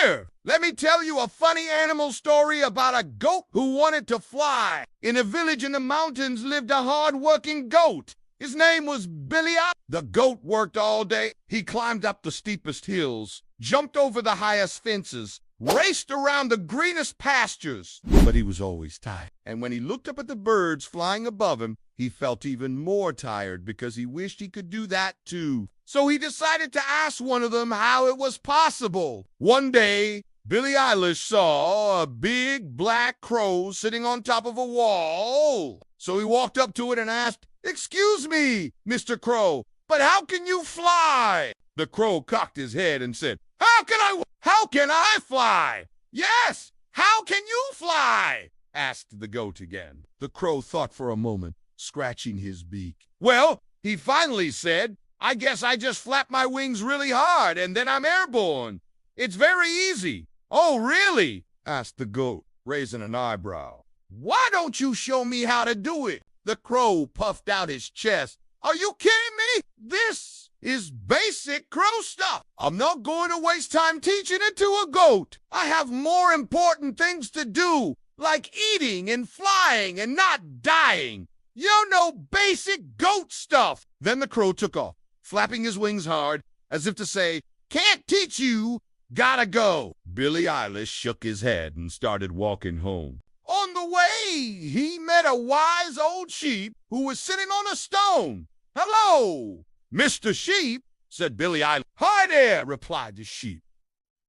Here, let me tell you a funny animal story about a goat who wanted to fly. In a village in the mountains lived a hard-working goat. His name was Billy. The goat worked all day. He climbed up the steepest hills, jumped over the highest fences, raced around the greenest pastures. But he was always tired. And when he looked up at the birds flying above him, he felt even more tired because he wished he could do that too. So he decided to ask one of them how it was possible. One day, Billie Eilish saw a big black crow sitting on top of a wall. So he walked up to it and asked, "Excuse me, Mr. Crow, but how can you fly?" The crow cocked his head and said, How can I fly? Yes, how can you fly? Asked the goat again. The crow thought for a moment, scratching his beak. Well, he finally said, I guess I just flap my wings really hard and then I'm airborne. It's very easy. Oh, really? Asked the goat, raising an eyebrow. Why don't you show me how to do it? The crow puffed out his chest. Are you kidding me? This is basic crow stuff. I'm not going to waste time teaching it to a goat. I have more important things to do, like eating and flying and not dying. You know basic goat stuff. Then the crow took off, flapping his wings hard, as if to say, Can't teach you, gotta go. Billie Eilish shook his head and started walking home. On the way, he met a wise old sheep who was sitting on a stone. Hello, Mr. Sheep, said Billie Eilish. Hi there, replied the sheep.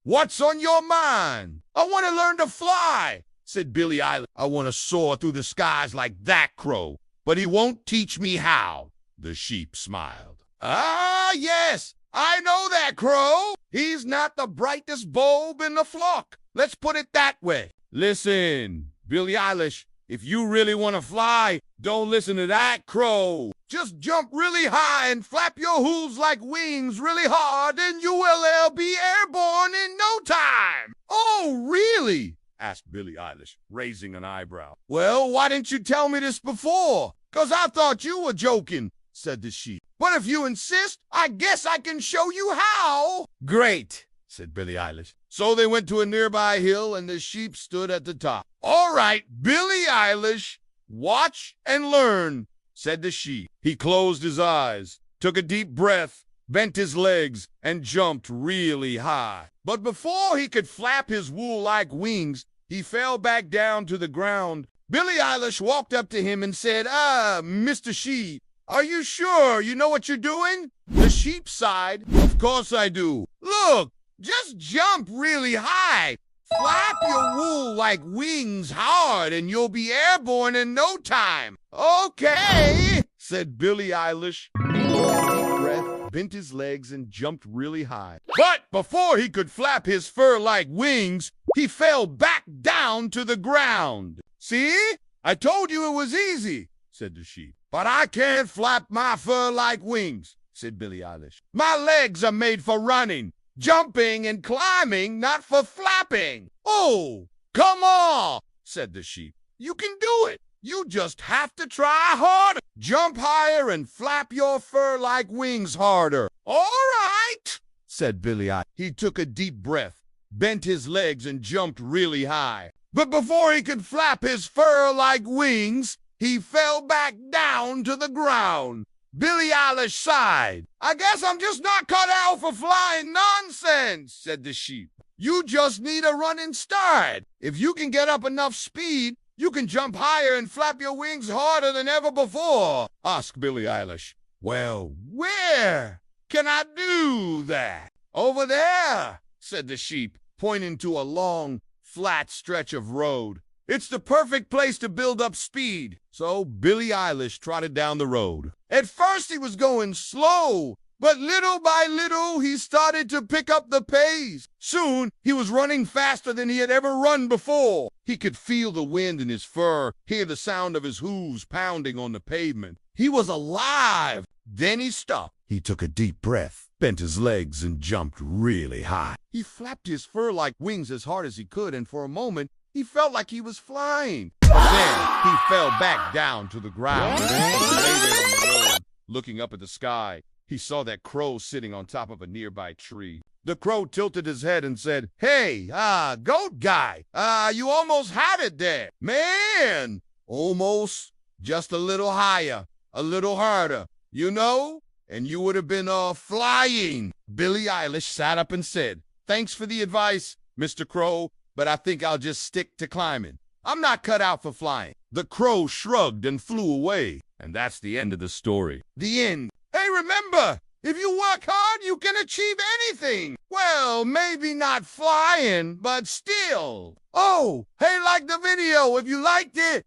What's on your mind? I want to learn to fly, said Billie Eilish. I want to soar through the skies like that crow, but he won't teach me how. The sheep smiled. Ah, yes, I know that crow. He's not the brightest bulb in the flock. Let's put it that way. Listen, Billie Eilish, if you really want to fly, don't listen to that crow. Just jump really high and flap your hooves like wings really hard, and you will be airborne in no time. Oh, really? Asked Billie Eilish, raising an eyebrow. Well, why didn't you tell me this before? 'Cause I thought you were joking, said the sheep. But if you insist, I guess I can show you how. Great, said Billie Eilish. So they went to a nearby hill, and the sheep stood at the top. All right, Billie Eilish, watch and learn, said the sheep. He closed his eyes, took a deep breath, bent his legs, and jumped really high. But before he could flap his wool-like wings, he fell back down to the ground. Billie Eilish walked up to him and said, Mr. Sheep, are you sure you know what you're doing? The sheep sighed. Of course I do. Look, just jump really high. Flap your wool like wings hard and you'll be airborne in no time. Okay, said Billie Eilish. He took a deep breath, bent his legs, and jumped really high. But before he could flap his fur-like wings, he fell back down to the ground. See? I told you it was easy, said the sheep. But I can't flap my fur-like wings, said Billie Eilish. My legs are made for running, jumping, and climbing, not for flapping. Oh, come on, said the sheep. You can do it. You just have to try harder. Jump higher and flap your fur-like wings harder. All right, said Billie Eilish. He took a deep breath, bent his legs, and jumped really high. But before he could flap his fur-like wings, he fell back down to the ground. Billie Eilish sighed. I guess I'm just not cut out for flying nonsense, said the sheep. You just need a running start. If you can get up enough speed, you can jump higher and flap your wings harder than ever before, asked Billie Eilish. Well, where can I do that? Over there, said the sheep, pointing to a long, flat stretch of road. It's the perfect place to build up speed. So Billie Eilish trotted down the road. At first he was going slow, but little by little he started to pick up the pace. Soon he was running faster than he had ever run before. He could feel the wind in his fur, hear the sound of his hooves pounding on the pavement. He was alive. Then he stopped. He took a deep breath, bent his legs, and jumped really high. He flapped his fur-like wings as hard as he could, and for a moment, he felt like he was flying. Then he fell back down to the ground and lay there on the road, looking up at the sky. he saw that crow sitting on top of a nearby tree. The crow tilted his head and said, "Hey, goat guy, you almost had it there. Man, almost. Just a little higher, a little harder, you know? And you would have been, flying." Billie Eilish sat up and said, "Thanks for the advice, Mr. Crow, but I think I'll just stick to climbing. I'm not cut out for flying." The crow shrugged and flew away. And that's the end of the story. The end. Hey, remember, if you work hard, you can achieve anything. Well, maybe not flying, but still. Oh, hey, like the video if you liked it.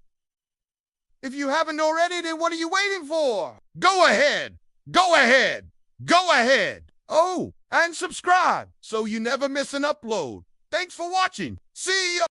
If you haven't already, then what are you waiting for? Go ahead. Go ahead. Go ahead. Oh, and subscribe so you never miss an upload. Thanks for watching. See ya.